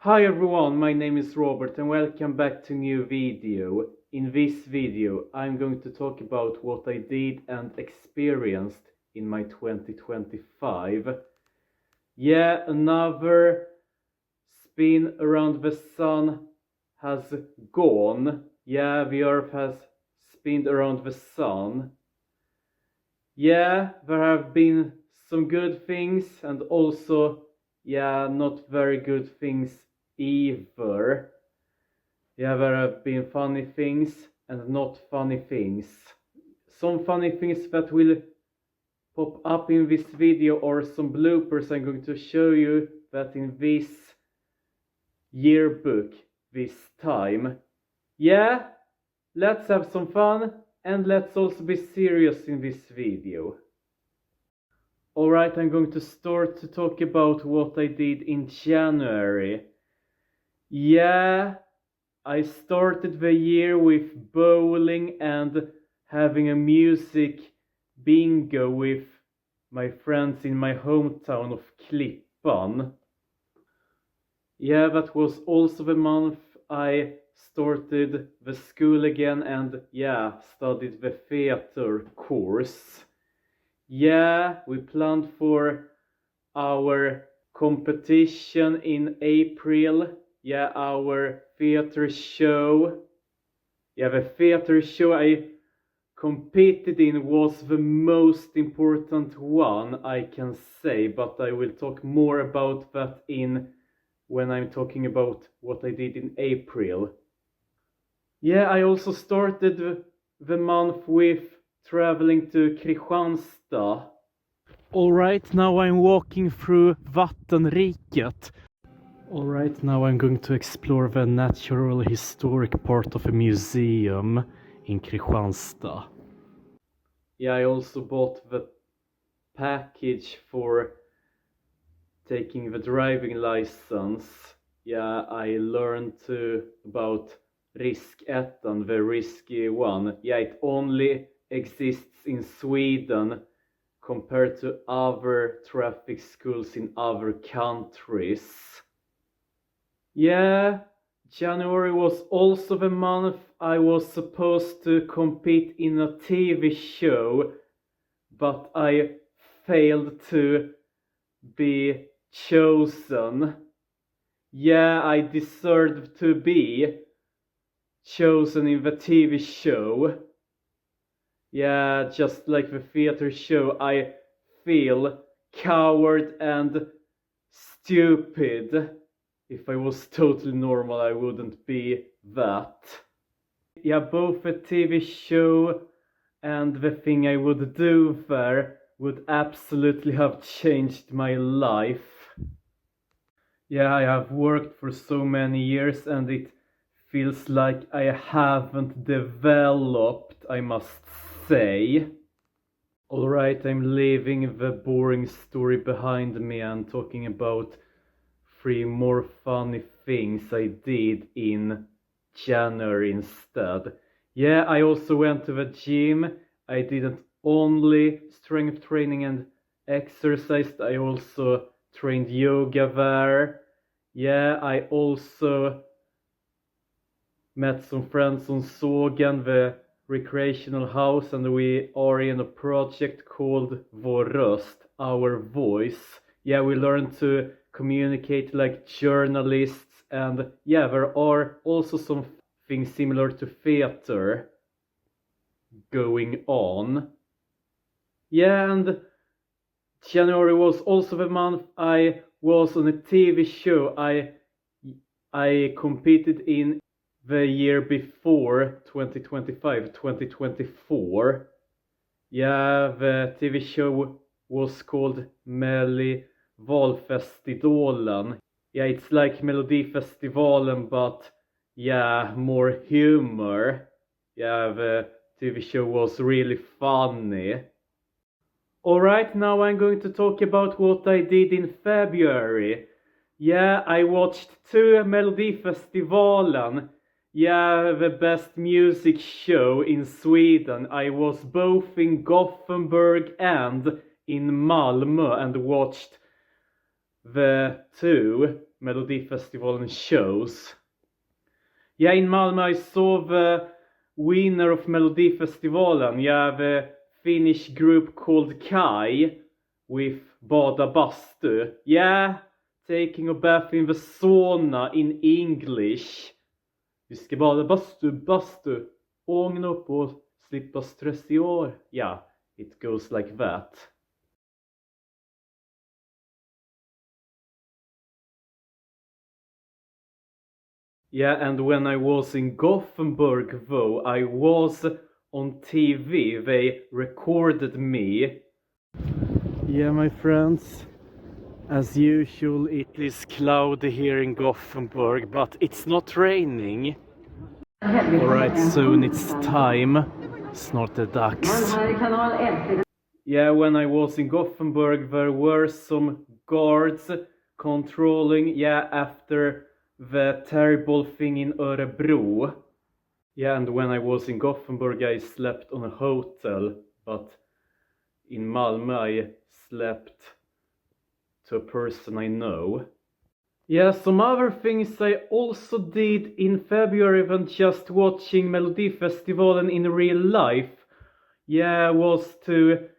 Hi everyone, my name is Robert and welcome back to a new video. In this video I'm going to talk about what I did and experienced in my 2025. Yeah, another spin around the sun has gone. Yeah, the earth has spinned around the sun. Yeah, there have been some good things and also, yeah, not very good things either. Yeah, there have been funny things and not funny things. Some funny things that will pop up in this video or some bloopers I'm going to show you that in this yearbook this time. Yeah, let's have some fun and let's also be serious in this video. Alright, I'm going to start to talk about what I did in January. Yeah, I started the year with bowling and having a music bingo with my friends in my hometown of Klippan. Yeah, that was also the month I started the school again and yeah, studied the theater course. Yeah, we planned for our competition in April. Yeah, our theater show. Yeah, the theater show I competed in was the most important one, I can say, but I will talk more about that when I'm talking about what I did in April. Yeah, I also started the month with traveling to Kristianstad. Alright, now I'm walking through Vattenriket. Alright, now I'm going to explore the natural historic part of a museum in Kristianstad. Yeah, I also bought the package for taking the driving license. Yeah, I learned about risk 1, the risky one. Yeah, it only exists in Sweden compared to other traffic schools in other countries. Yeah, January was also the month I was supposed to compete in a TV show, but I failed to be chosen. Yeah, I deserved to be chosen in the TV show. Yeah, just like the theater show, I feel coward and stupid. If I was totally normal, I wouldn't be that. Yeah, both the TV show and the thing I would do there would absolutely have changed my life. Yeah, I have worked for so many years and it feels like I haven't developed, I must say. Alright, I'm leaving the boring story behind me and talking about 3 more funny things I did in January instead. Yeah, I also went to the gym. I didn't only strength training and exercised, I also trained yoga there. Yeah, I also met some friends on Sågen, the recreational house, and we are in a project called Vår röst, our voice. Yeah, we learn to communicate like journalists, and yeah, there are also some things similar to theater going on. Yeah, and January was also the month I was on a TV show I competed in the year before 2025, 2024. Yeah, the TV show was called Valfestivalen. Yeah, it's like Melodifestivalen, but yeah, more humor. Yeah, the TV show was really funny. Alright, now I'm going to talk about what I did in February. Yeah, I watched 2 Melodifestivalen. Yeah, the best music show in Sweden. I was both in Gothenburg and in Malmö and watched the 2. Melodifestivalen shows. Yeah, in Malmö I saw the winner of Melodifestivalen. Yeah, the Finnish group called Kai with Bada Bastu. Yeah, taking a bath in the sauna in English. Vi ska bada bastu, ången upp och slippa stress i år. Yeah, it goes like that. Yeah, and when I was in Gothenburg though, I was on TV. They recorded me. Yeah, my friends, as usual it is cloudy here in Gothenburg, but it's not raining. Alright, soon it's time. Snart är dags. Yeah, when I was in Gothenburg there were some guards controlling, yeah, after the terrible thing in Örebro. Yeah, and when I was in Gothenburg I slept on a hotel, but in Malmö I slept to a person I know. Yeah, some other things I also did in February than just watching Melodifestivalen in real life. Yeah, was to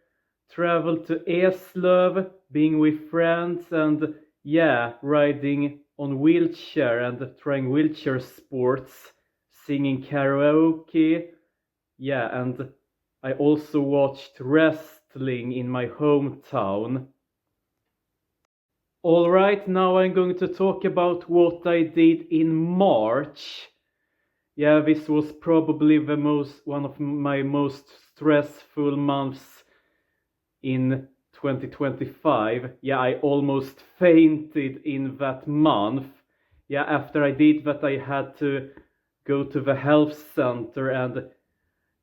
travel to Eslöv, being with friends, and yeah, riding on wheelchair and trying wheelchair sports, singing karaoke. Yeah, and I also watched wrestling in my hometown. Alright, now I'm going to talk about what I did in March. Yeah, this was probably one of my most stressful months in 2025. Yeah, I almost fainted in that month. Yeah, after I did that I had to go to the health center and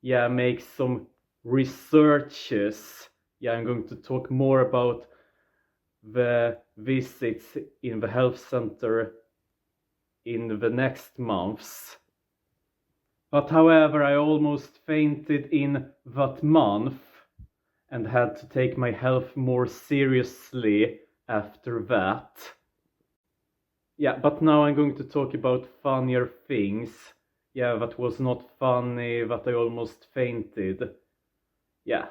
yeah, make some researches. Yeah, I'm going to talk more about the visits in the health center in the next months. But however, I almost fainted in that month and had to take my health more seriously after that. Yeah, but now I'm going to talk about funnier things. Yeah, that was not funny, that I almost fainted. Yeah.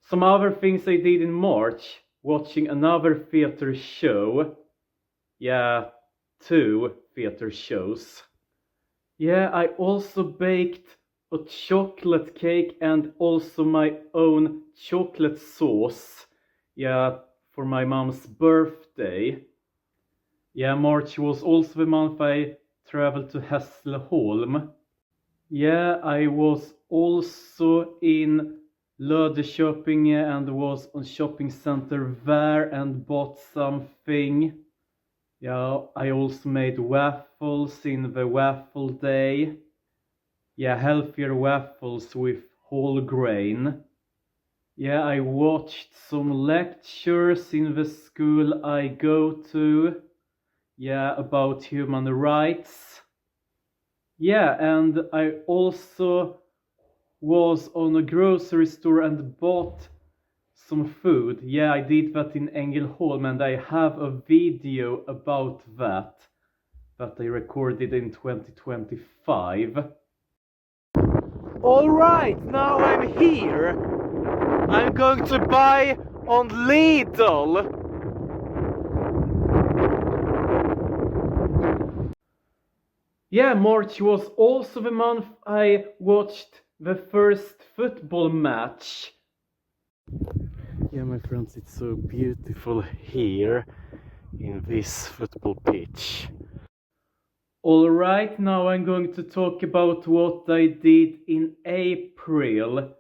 Some other things I did in March: watching another theater show. Yeah, 2 theater shows. Yeah, I also baked a chocolate cake and also my own chocolate sauce. Yeah, for my mom's birthday. Yeah, March was also the month I traveled to Hässleholm. Yeah, I was also in Löddeköping and was on shopping center there and bought something. Yeah, I also made waffles in the waffle day. Yeah, healthier waffles with whole grain. Yeah, I watched some lectures in the school I go to. Yeah, about human rights. Yeah, and I also was on a grocery store and bought some food. Yeah, I did that in Ängelholm and I have a video about that I recorded in 2025. Alright, now I'm here. I'm going to buy on Lidl. Yeah, March was also the month I watched the first football match. Yeah, my friends, it's so beautiful here in this football pitch. Alright, now I'm going to talk about what I did in April.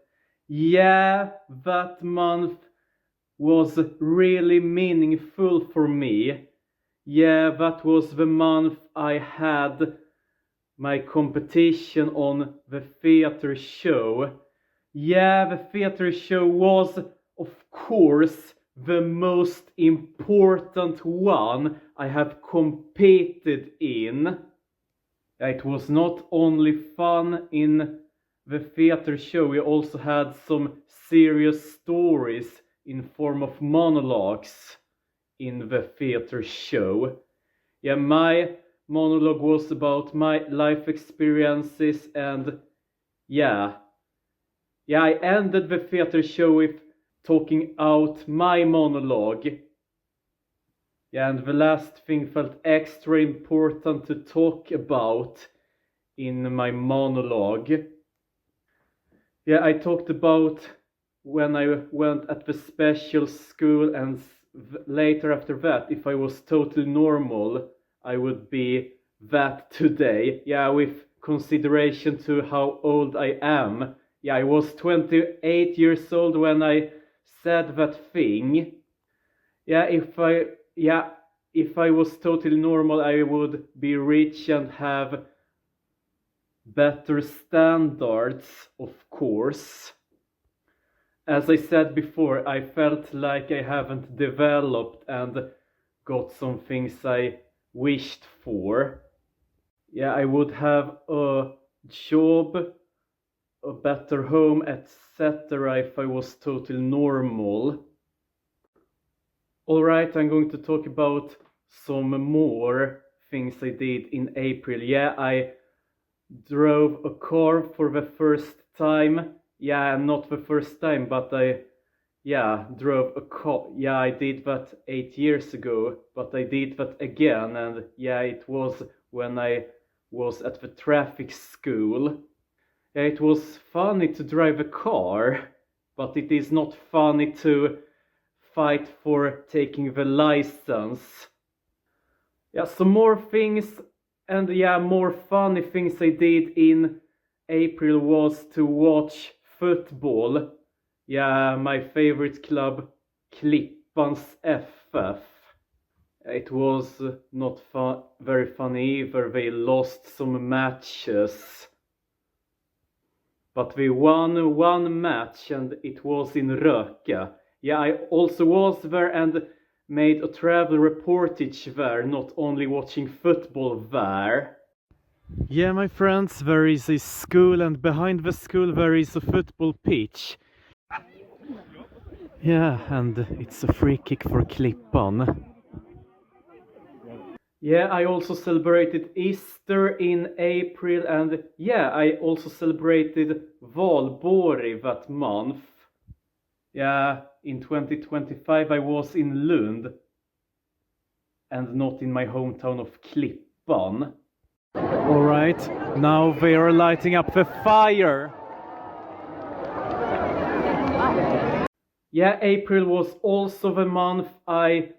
Yeah, that month was really meaningful for me. Yeah, that was the month I had my competition on the theater show. Yeah, the theater show was, of course, the most important one I have competed in. It was not only fun in the theater show, we also had some serious stories in form of monologues in the theater show. Yeah, my monologue was about my life experiences, and yeah, I ended the theater show with talking out my monologue. Yeah, and the last thing felt extra important to talk about in my monologue. Yeah, I talked about when I went at the special school, and later after that, if I was totally normal, I would be that today. Yeah, with consideration to how old I am. Yeah, I was 28 years old when I said that thing. Yeah, if I was totally normal, I would be rich and have better standards, of course. As I said before, I felt like I haven't developed and got some things I wished for. Yeah, I would have a job, a better home, etc. if I was totally normal. Alright, I'm going to talk about some more things I did in April. Yeah, I drove a car for the first time. Yeah, not the first time, but I drove a car. Yeah, I did that 8 years ago, but I did that again, and yeah, it was when I was at the traffic school. Yeah, it was funny to drive a car, but it is not funny to fight for taking the license. Yeah, some more things, and yeah, more funny things I did in April was to watch football. Yeah, my favorite club, Klippans FF. It was not very funny either. They lost some matches. But we won one match, and it was in Röke. Yeah, I also was there and made a travel reportage there, not only watching football there. Yeah, my friends, there is a school, and behind the school there is a football pitch. Yeah, and it's a free kick for Klippan. Yeah, I also celebrated Easter in April, and yeah, I also celebrated Valborg that month. Yeah, in 2025 I was in Lund and not in my hometown of Klippan. Alright, now they are lighting up the fire. Yeah, April was also the month I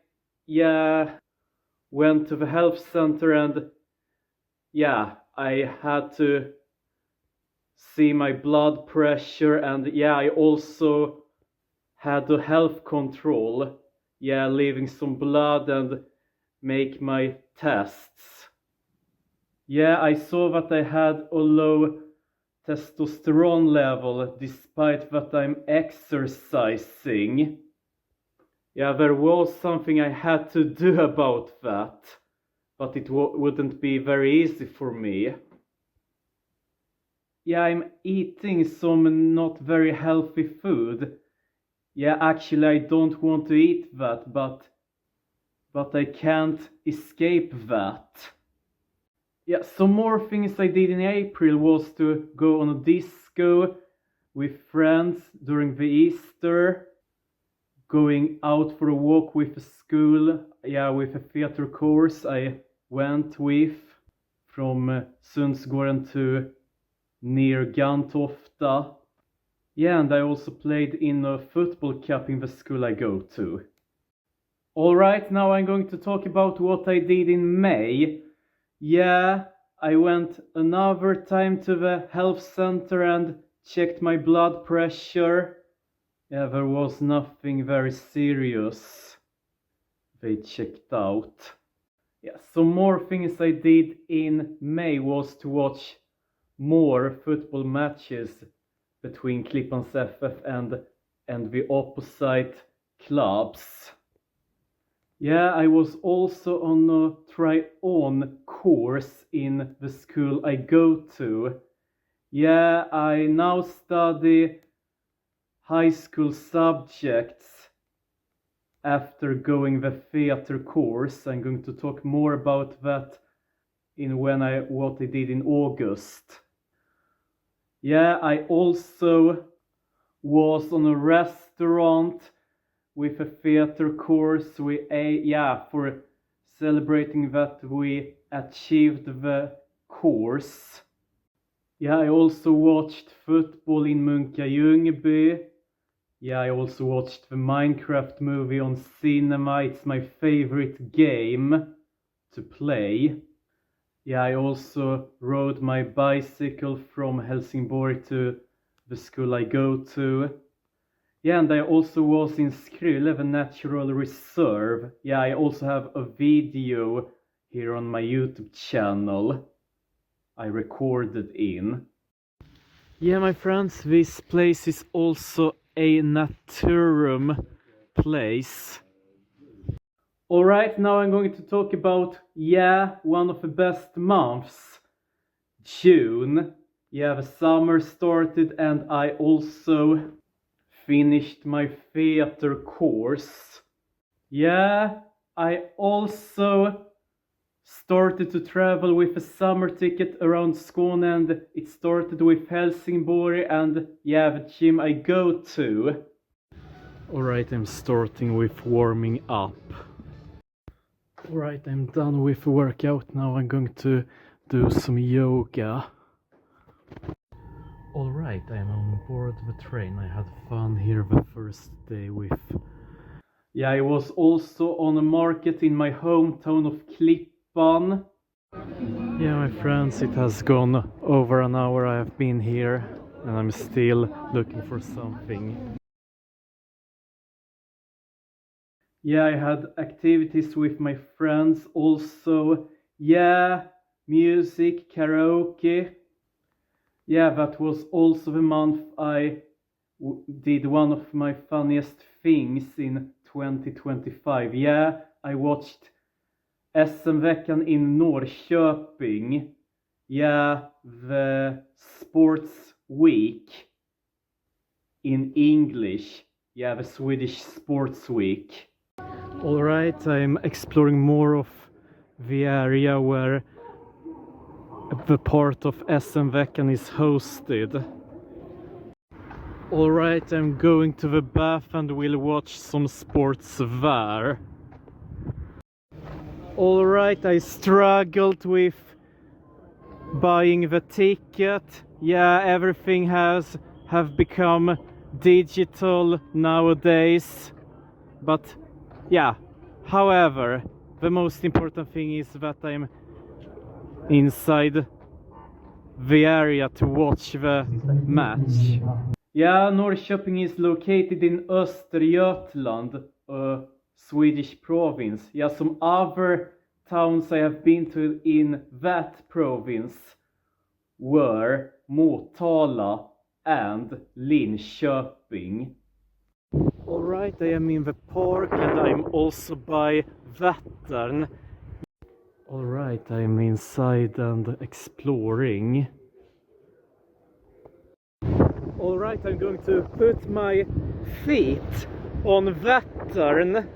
went to the health center, and yeah, I had to see my blood pressure, and yeah, I also had a health control. Yeah, leaving some blood and make my tests. Yeah, I saw that I had a low testosterone level despite that I'm exercising. Yeah, there was something I had to do about that, but it wouldn't be very easy for me. Yeah, I'm eating some not very healthy food. Yeah, actually I don't want to eat that, but I can't escape that. Yeah, some more things I did in April was to go on a disco with friends during the Easter, going out for a walk with the school, yeah, with a theater course I went with from Sundsgården to near Gantofta. Yeah, and I also played in a football cup in the school I go to. Alright, now I'm going to talk about what I did in May. Yeah, I went another time to the health center and checked my blood pressure. Yeah, there was nothing very serious. They checked out. Yeah, some more things I did in May was to watch more football matches between Klippans FF and the opposite clubs. Yeah, I was also on a try-on course in the school I go to. Yeah, I now study high school subjects. after going the theater course. I'm going to talk more about that in what I did in August. Yeah, I also was on a restaurant with a theater course. For celebrating that we achieved the course. Yeah, I also watched football in Munka-Ljungby. Yeah, I also watched the Minecraft movie on cinema. It's my favorite game to play. Yeah, I also rode my bicycle from Helsingborg to the school I go to. Yeah, and I also was in Skrylle, the natural reserve. Yeah, I also have a video here on my YouTube channel I recorded in. Yeah, my friends, this place is also a Naturum place. Alright, now I'm going to talk about, one of the best months, June. Yeah, the summer started and I also finished my theater course. Yeah, I also started to travel with a summer ticket around Skåne, and it started with Helsingborg and the gym I go to. Alright, I'm starting with warming up. Alright, I'm done with the workout. Now I'm going to do some yoga. Alright, I'm on board the train. I had fun here the first day with... Yeah, I was also on a market in my hometown of Klippan. Yeah, my friends, it has gone over an hour I have been here and I'm still looking for something. Yeah, I had activities with my friends also. Yeah, music, karaoke. Yeah, that was also the month I did one of my funniest things in 2025. Yeah, I watched SM-veckan in Norrköping. Yeah, the sports week in English. Yeah, the Swedish sports week. Alright, I'm exploring more of the area where the part of SM-veckan is hosted. Alright, I'm going to the bath and will watch some sports there. Alright, I struggled with buying the ticket. Yeah, everything have become digital nowadays. But yeah, however, the most important thing is that I'm inside the area to watch the match. Yeah, Norrköping is located in Östergötland, a Swedish province. Yeah, some other towns I have been to in that province were Motala and Linköping. Alright, I am in the park and I'm also by Vättern. Alright, I'm inside and exploring. Alright, I'm going to put my feet on Vättern.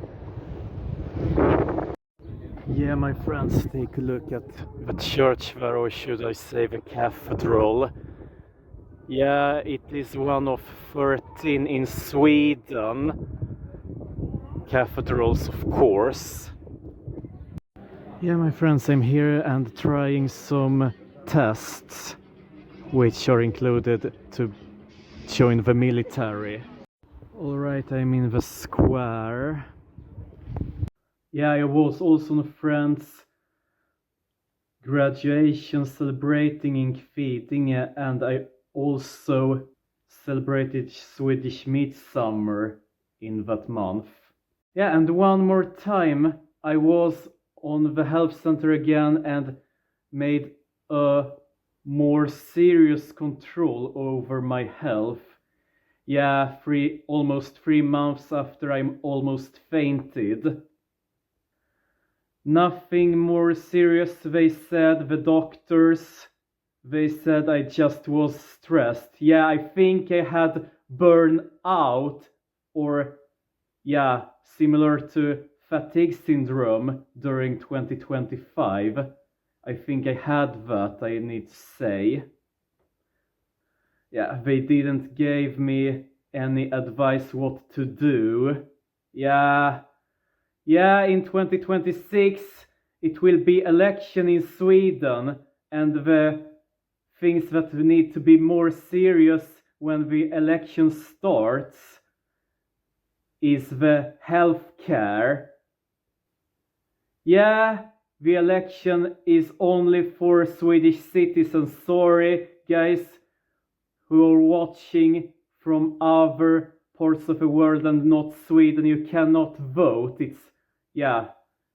Yeah, my friends, take a look at the church there, or should I say the cathedral. Yeah, it is one of 13 in Sweden. Cathedrals, of course. Yeah, my friends, I'm here and trying some tests which are included to join the military. Alright, I'm in the square. Yeah, I was also on a friend's graduation celebrating in Kvidinge, and I also celebrated Swedish Midsummer in that month. Yeah, and one more time I was on the health center again and made a more serious control over my health. Yeah, almost 3 months after I'm almost fainted. Nothing more serious, they said, the doctors. They said I just was stressed. Yeah, I think I had burnout or, similar to fatigue syndrome during 2025. I think I had that, I need to say. Yeah, they didn't give me any advice what to do. Yeah, in 2026 it will be election in Sweden, and the things that need to be more serious when the election starts is the healthcare. Yeah, the election is only for Swedish citizens. Sorry, guys who are watching from other parts of the world and not Sweden, you cannot vote.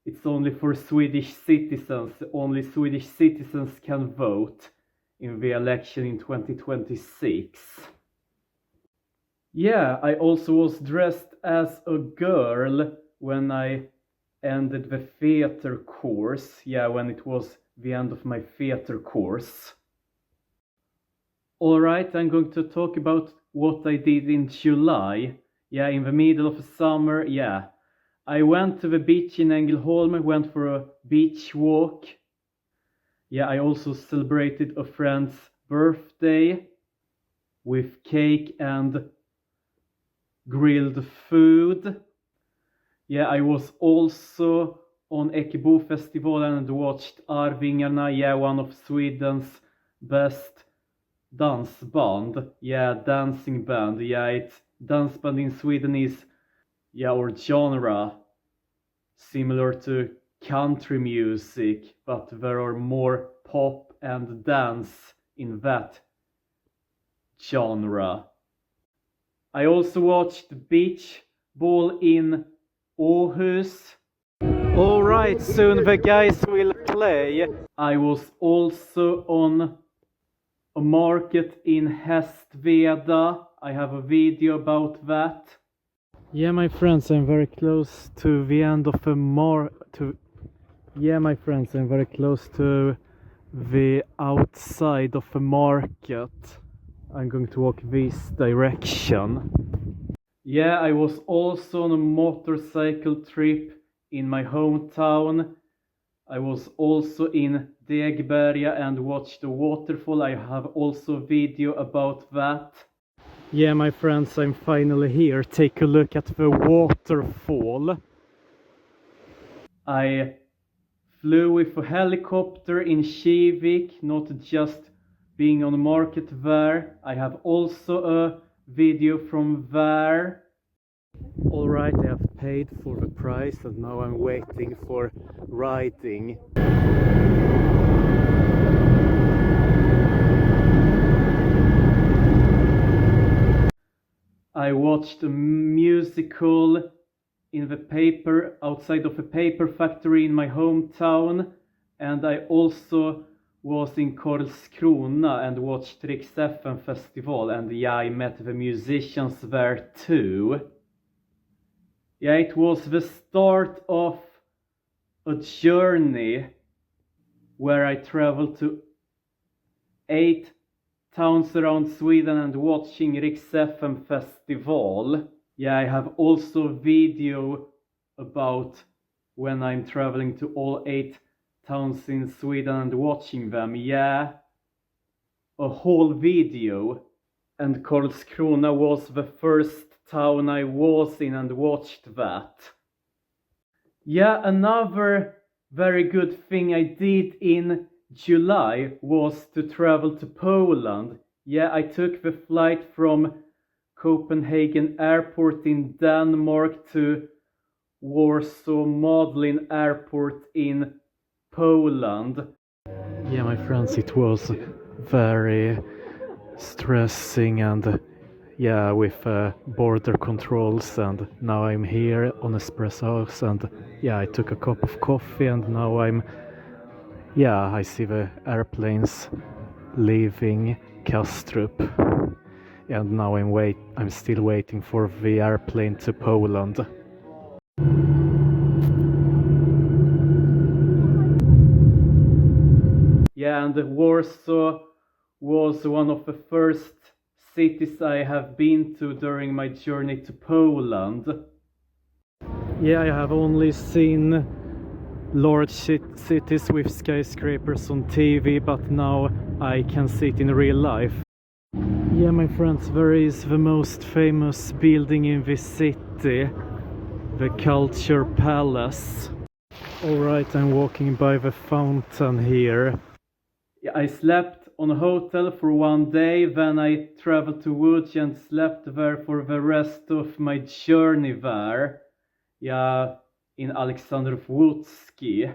It's only for Swedish citizens. Only Swedish citizens can vote in the election in 2026. Yeah, I also was dressed as a girl when I ended the theater course. Yeah, when it was the end of my theater course. Alright, I'm going to talk about what I did in July. Yeah, in the middle of the summer, yeah. I went to the beach in Ängelholm, went for a beach walk. Yeah, I also celebrated a friend's birthday with cake and grilled food. Yeah, I was also on Ekebo Festival and watched Arvingarna, yeah, one of Sweden's best dance band. Yeah, dancing band. Yeah, it's dance band in Sweden is, yeah, or genre similar to country music, but there are more pop and dance in that genre. I also watched beach ball in Aarhus. Alright, soon the guys will play. I was also on a market in Hästveda. I have a video about that. Yeah, my friends, I'm very close to the end of the I'm very close to the outside of the market. I'm going to walk this direction. Yeah, I was also on a motorcycle trip in my hometown. I was also in Degberga and watched the waterfall. I have also a video about that. Yeah, my friends, I'm finally here. Take a look at the waterfall. I flew with a helicopter in Kivik, not just being on the market there. I have also a video from there. Alright, I have paid for the price and now I'm waiting for riding. I watched a musical in the paper, outside of a paper factory in my hometown, and I also was in Karlskrona and watched Rix FM festival, and yeah, I met the musicians there too. Yeah, it was the start of a journey where I traveled to 8 towns around Sweden and watching Rix FM festival. Yeah, I have also a video about when I'm traveling to all 8 towns in Sweden and watching them. Yeah, a whole video. And Karlskrona was the first town I was in and watched that. Yeah, another very good thing I did in July was to travel to Poland. Yeah, I took the flight from Copenhagen Airport in Denmark to Warsaw Modlin Airport in Poland. Yeah, my friends, it was very stressing and yeah, with border controls, and now I'm here on Espresso House and yeah, I took a cup of coffee and now I see the airplanes leaving Kastrup, and now I'm still waiting for the airplane to Poland. Yeah, and Warsaw was one of the first cities I have been to during my journey to Poland. Yeah, I have only seen large cities with skyscrapers on TV, but now I can see it in real life. Yeah, my friends, where is the most famous building in this city? The Culture Palace. Alright, I'm walking by the fountain here. Yeah, I slept on a hotel for one day, then I traveled to Łódź and slept there for the rest of my journey there. Yeah, in Aleksandrów-Łódzki.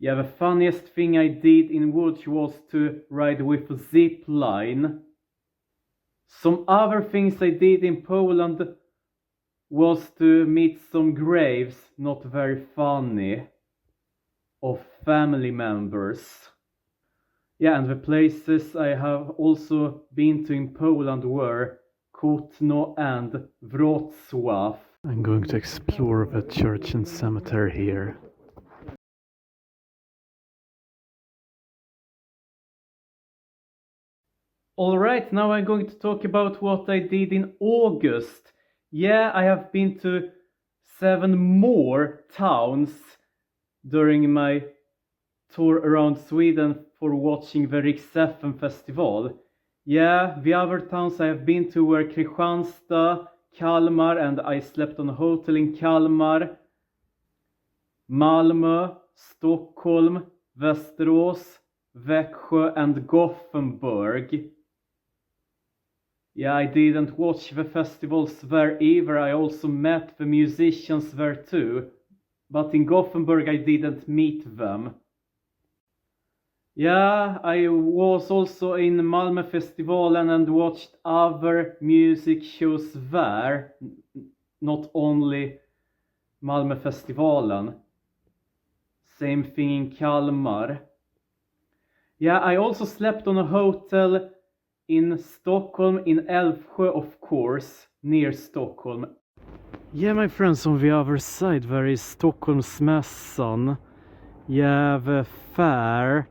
Yeah, the funniest thing I did in Łódź was to ride with a zip line. Some other things I did in Poland was to meet some graves, not very funny, of family members. Yeah, and the places I have also been to in Poland were Kutno and Wrocław. I'm going to explore the church and cemetery here. Alright, now I'm going to talk about what I did in August. Yeah, I have been to 7 more towns during my tour around Sweden for watching the Riksfn festival. Yeah, the other towns I have been to were Kristianstad, Kalmar, and I slept on a hotel in Kalmar, Malmö, Stockholm, Västerås, Växjö, and Gothenburg. Yeah, I didn't watch the festivals there either. I also met the musicians there too. But in Gothenburg I didn't meet them. Yeah, I was also in Malmö Festivalen and watched other music shows there. Not only Malmö Festivalen. Same thing in Kalmar. Yeah, I also slept on a hotel in Stockholm, in Älvsjö, of course, near Stockholm. Yeah, my friends, on the other side there is Stockholmsmässan. Yeah, the fair.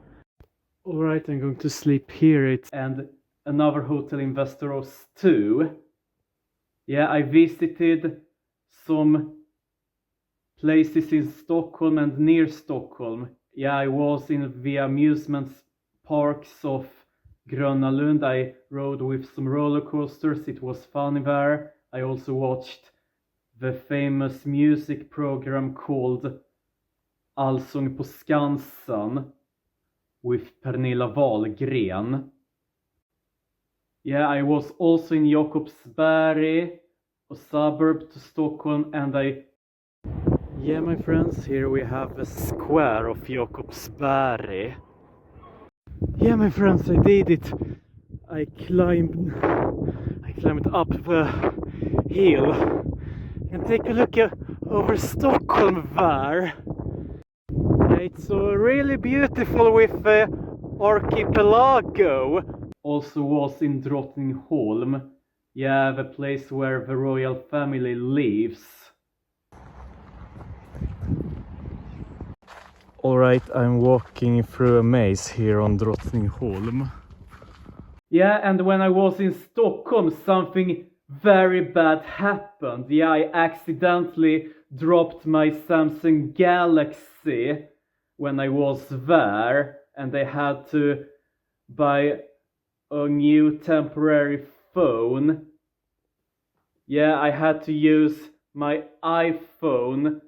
Alright, I'm going to sleep here. And another hotel in Västerås too. Yeah, I visited some places in Stockholm and near Stockholm. Yeah, I was in the amusement parks of Gröna Lund. I rode with some roller coasters. It was fun there. I also watched the famous music program called Allsång på Skansen with Pernilla Wahlgren. Yeah, I was also in Jakobsberg, a suburb to Stockholm, and Yeah, my friends, here we have the square of Jakobsberg. Yeah, my friends, I did it. I climbed up the hill. You can take a look over Stockholm there. Yeah, it's really beautiful with the archipelago. Also was in Drottningholm. Yeah, the place where the royal family lives. Alright, I'm walking through a maze here on Drottningholm. Yeah, and when I was in Stockholm, something very bad happened. Yeah, I accidentally dropped my Samsung Galaxy when I was there, and I had to buy a new temporary phone. Yeah, I had to use my iPhone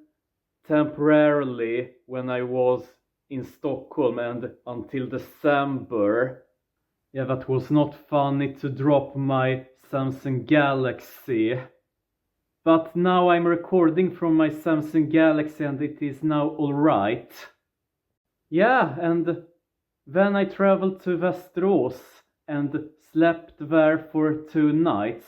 temporarily when I was in Stockholm and until December. Yeah, that was not funny to drop my Samsung Galaxy. But now I'm recording from my Samsung Galaxy and it is now alright. Yeah, and then I traveled to Västerås and slept there for 2 nights.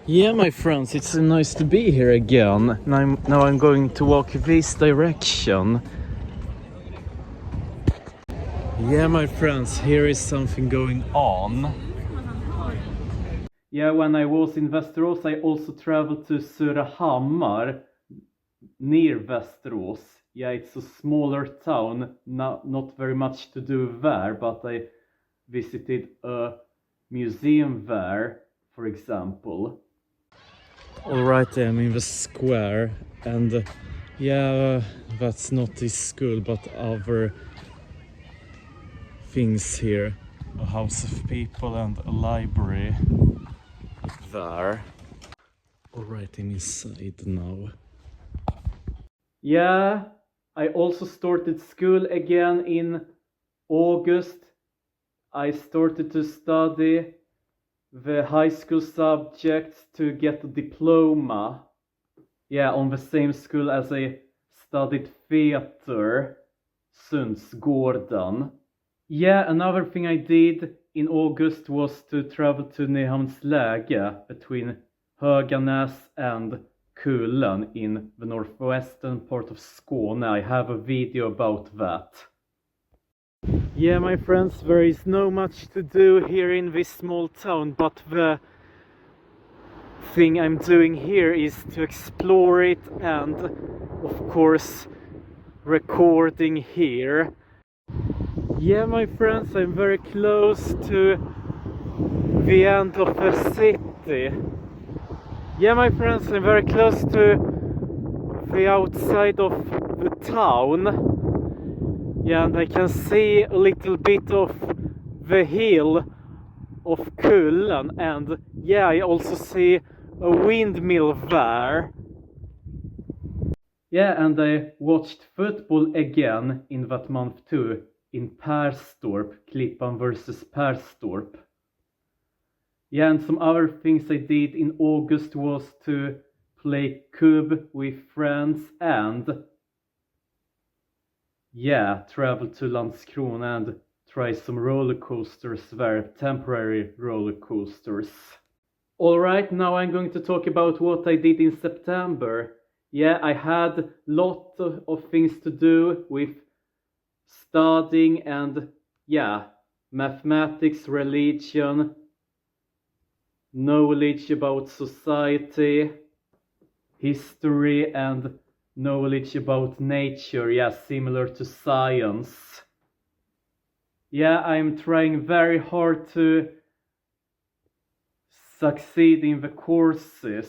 Yeah, my friends, it's nice to be here again. Now I'm going to walk this direction. Yeah, my friends, here is something going on. Yeah, when I was in Västerås, I also traveled to Surahammar, near Västerås. Yeah, it's a smaller town, not very much to do there, but I visited a museum there, for example. Alright, I'm in the square And yeah, that's not this school but other things here. A house of people and a library there. Alright, I'm inside now. Yeah, I also started school again in August. I started to study the high school subjects to get a diploma. Yeah, on the same school as I studied theater, Sundsgården. Yeah, another thing I did in August was to travel to Nyhamnsläge between Höganäs and Kullen in the northwestern part of Skåne. I have a video about that. Yeah, my friends, there is no much to do here in this small town, but the thing I'm doing here is to explore it and, of course, recording here. Yeah, my friends, I'm very close to the end of the city. Yeah, my friends, I'm very close to the outside of the town. Yeah, and I can see a little bit of the hill of Kullen, and yeah, I also see a windmill there. Yeah, and I watched football again in that month too, in Perstorp, Klippan versus Perstorp. Yeah, and some other things I did in August was to play Cube with friends and yeah, travel to Landskrona and try some roller coasters there, temporary roller coasters. Alright, now I'm going to talk about what I did in September. Yeah, I had a lot of things to do with studying and yeah, mathematics, religion, knowledge about society, history and knowledge about nature, yeah, similar to science. Yeah, I'm trying very hard to succeed in the courses.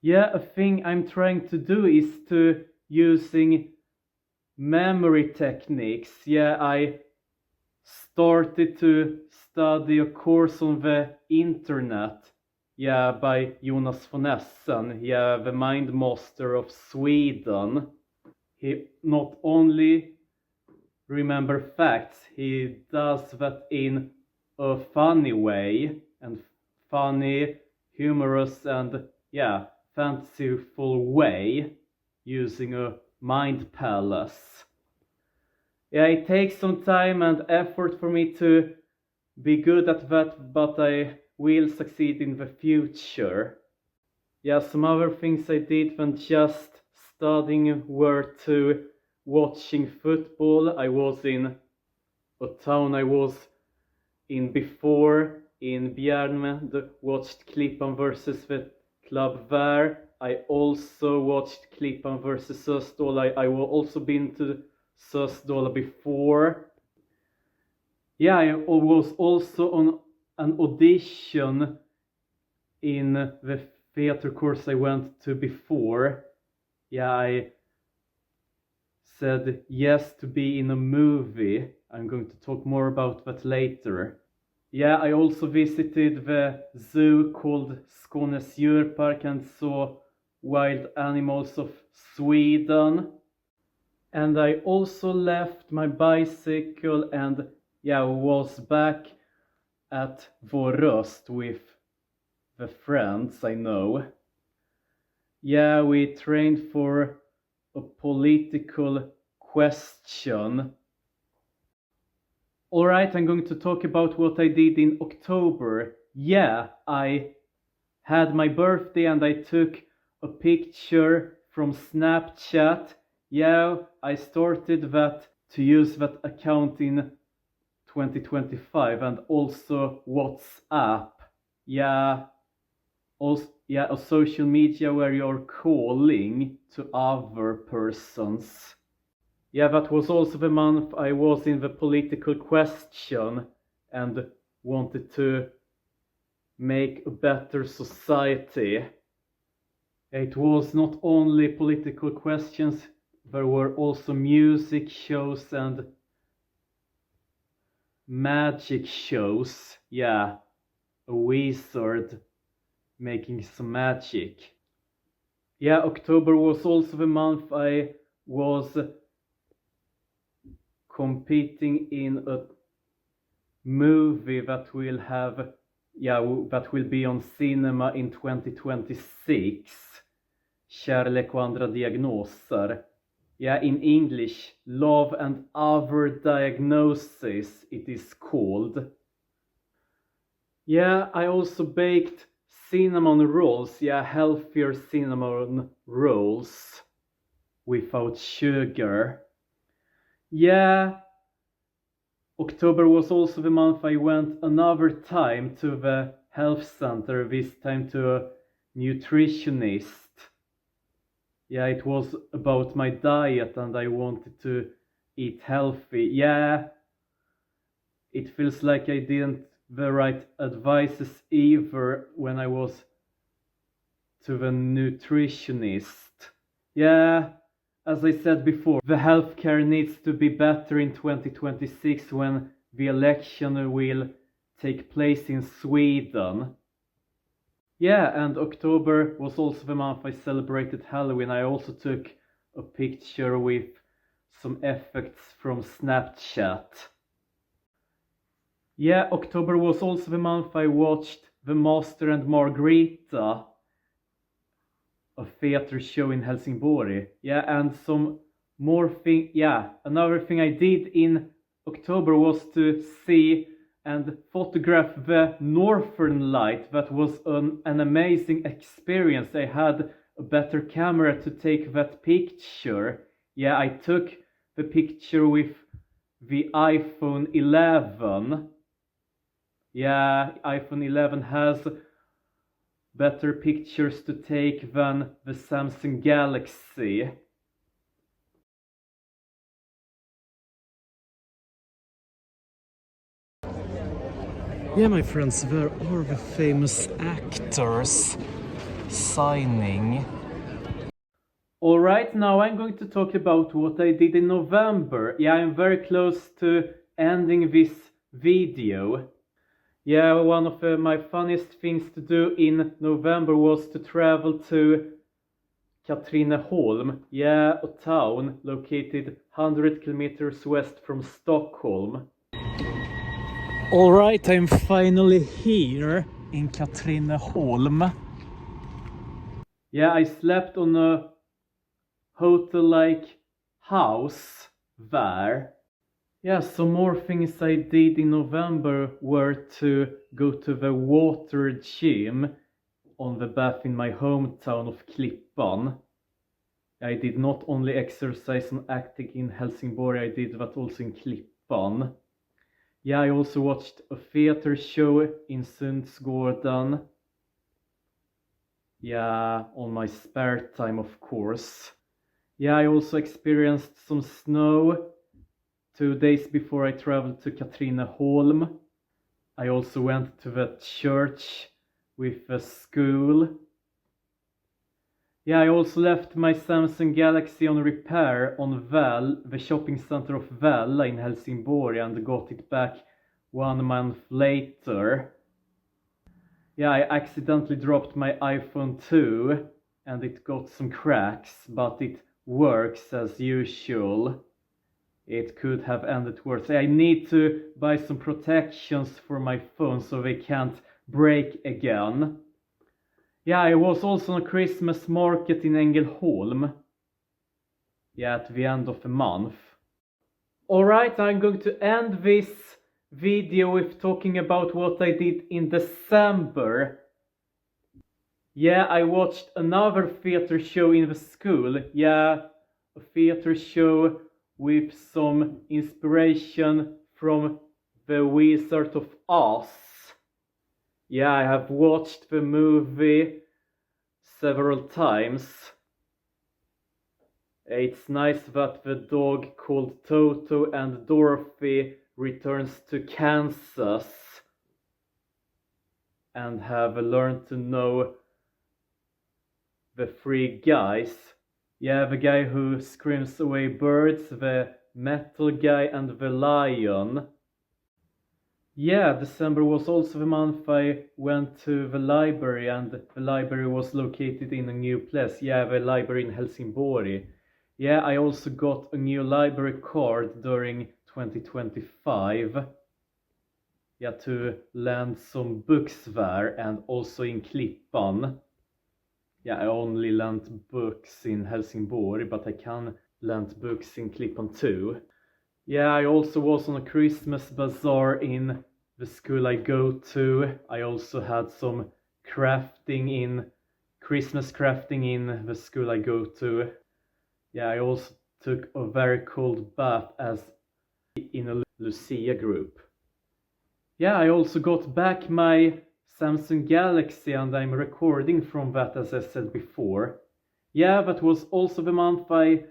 Yeah, a thing I'm trying to do is to using memory techniques. Yeah, I started to study a course on the internet. Yeah, by Jonas von Essen, yeah, the mind master of Sweden. He not only remember facts, he does that in a funny way, and funny, humorous, and yeah, fanciful way, using a mind palace. Yeah, it takes some time and effort for me to be good at that, but I will succeed in the future. Yeah, some other things I did than just studying were to watching football. I was in a town I was in before, in Bjärnme, watched Klippan versus the club there. I also watched Klippan versus Sösdala. I also been to Sösdala before. Yeah, I was also on an audition in the theater course I went to before. Yeah, I said yes to be in a movie. I'm going to talk more about that later. Yeah, I also visited the zoo called Skånes djurpark and saw wild animals of Sweden. And I also left my bicycle and yeah, was back at Vår Röst with the friends I know. Yeah, we trained for a political question. Alright, I'm going to talk about what I did in October. Yeah, I had my birthday and I took a picture from Snapchat. Yeah, I started to use that account in 2025 and also WhatsApp. Yeah, also, yeah, a social media where you're calling to other persons. Yeah, that was also the month I was in the political question and wanted to make a better society. It was not only political questions, there were also music shows and magic shows. Yeah, a wizard making some magic. Yeah, October was also the month I was competing in a movie that will have, yeah, that will be on cinema in 2026. Kärlek och andra diagnoser. Yeah, in English, Love and Other Diagnoses, it is called. Yeah, I also baked cinnamon rolls, yeah, healthier cinnamon rolls without sugar. Yeah, October was also the month I went another time to the health center, this time to a nutritionist. Yeah, it was about my diet and I wanted to eat healthy. Yeah, it feels like I didn't the right advices either when I was to the nutritionist. Yeah, as I said before, the healthcare needs to be better in 2026 when the election will take place in Sweden. Yeah, and October was also the month I celebrated Halloween. I also took a picture with some effects from Snapchat. Yeah, October was also the month I watched The Master and Margarita, a theater show in Helsingborg. Yeah, and some more thing. Yeah, another thing I did in October was to see and photograph the Northern Light. That was an amazing experience. I had a better camera to take that picture. Yeah, I took the picture with the iPhone 11. Yeah, iPhone 11 has better pictures to take than the Samsung Galaxy. Yeah, my friends, where are the famous actors signing? Alright, now I'm going to talk about what I did in November. Yeah, I'm very close to ending this video. Yeah, one of my funniest things to do in November was to travel to Katrineholm. Yeah, a town located 100 kilometers west from Stockholm. Alright, I'm finally here in Katrineholm. Yeah, I slept on a hotel-like house there. Yeah, some more things I did in November were to go to the water gym on the bath in my hometown of Klippan. I did not only exercise and acting in Helsingborg, I did that also in Klippan. Yeah, I also watched a theater show in Sundsgården. Yeah, on my spare time, of course. Yeah, I also experienced some snow 2 days before I traveled to Katrineholm. I also went to the church with the school. Yeah, I also left my Samsung Galaxy on repair on Väl, the shopping center of Väl in Helsingborg, and got it back 1 month later. Yeah, I accidentally dropped my iPhone 2 and it got some cracks, but it works as usual. It could have ended worse. I need to buy some protections for my phone so they can't break again. Yeah, I was also on a Christmas market in Ängelholm. Yeah, at the end of the month. Alright, I'm going to end this video with talking about what I did in December. Yeah, I watched another theater show in the school. Yeah, a theater show with some inspiration from The Wizard of Oz. Yeah, I have watched the movie several times. It's nice that the dog called Toto and Dorothy returns to Kansas and have learned to know the three guys. Yeah, the guy who screams away birds, the metal guy, and the lion. Yeah, December was also the month I went to the library, and the library was located in a new place. Yeah, the library in Helsingborg. Yeah, I also got a new library card during 2025. Yeah, to lend some books there, and also in Klippan. Yeah, I only lent books in Helsingborg, but I can lend books in Klippan too. Yeah, I also was on a Christmas bazaar in the school I go to. I also had some Christmas crafting in the school I go to. Yeah, I also took a very cold bath as in a Lucia group. Yeah, I also got back my Samsung Galaxy, and I'm recording from that, as I said before. Yeah, that was also the month I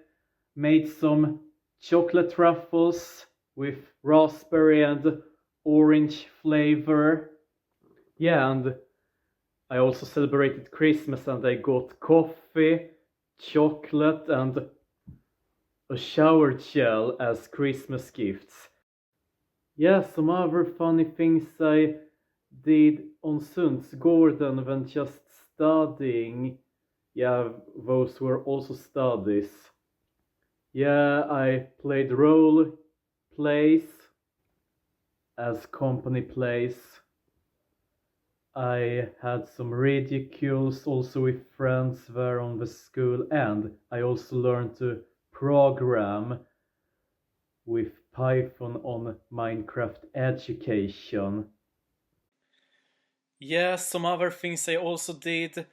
made some chocolate truffles with raspberry and orange flavor. Yeah, and I also celebrated Christmas, and I got coffee, chocolate, and a shower gel as Christmas gifts. Yeah, some other funny things I did on Sundsgården than just studying. Yeah, those were also studies. Yeah, I played role plays as company plays. I had some ridicules also with friends there on the school, and I also learned to program with Python on Minecraft Education. Yeah, some other things I also did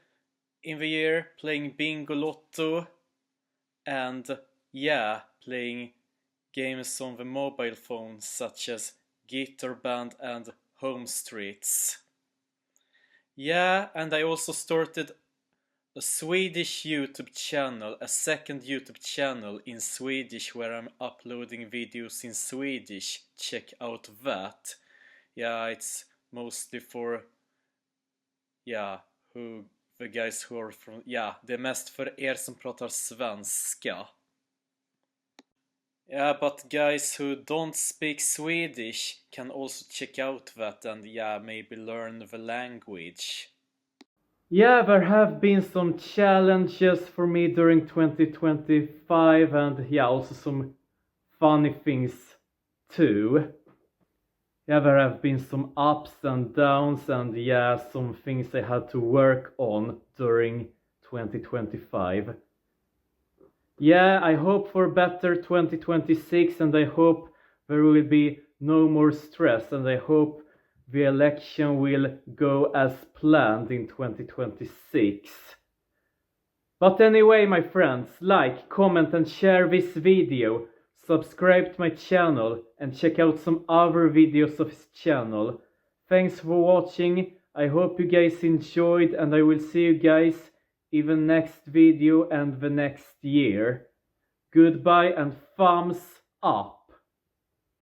in the year, playing Bingo Lotto, and yeah, playing games on the mobile phones such as Guitar Band and Home Streets. Yeah, and I also started a Swedish YouTube channel, a second YouTube channel in Swedish where I'm uploading videos in Swedish. Check out that. Yeah, it's mostly for, who the guys who are from, det är mest för er som pratar svenska. Yeah, but guys who don't speak Swedish can also check out that and maybe learn the language. Yeah, there have been some challenges for me during 2025, and also some funny things too. Yeah, there have been some ups and downs, and some things I had to work on during 2025. Yeah, I hope for better 2026, and I hope there will be no more stress, and I hope the election will go as planned in 2026. But anyway, my friends, like, comment and share this video, subscribe to my channel, and check out some other videos of his channel. Thanks for watching, I hope you guys enjoyed, and I will see you guys in the next video and the next year. Goodbye and thumbs up!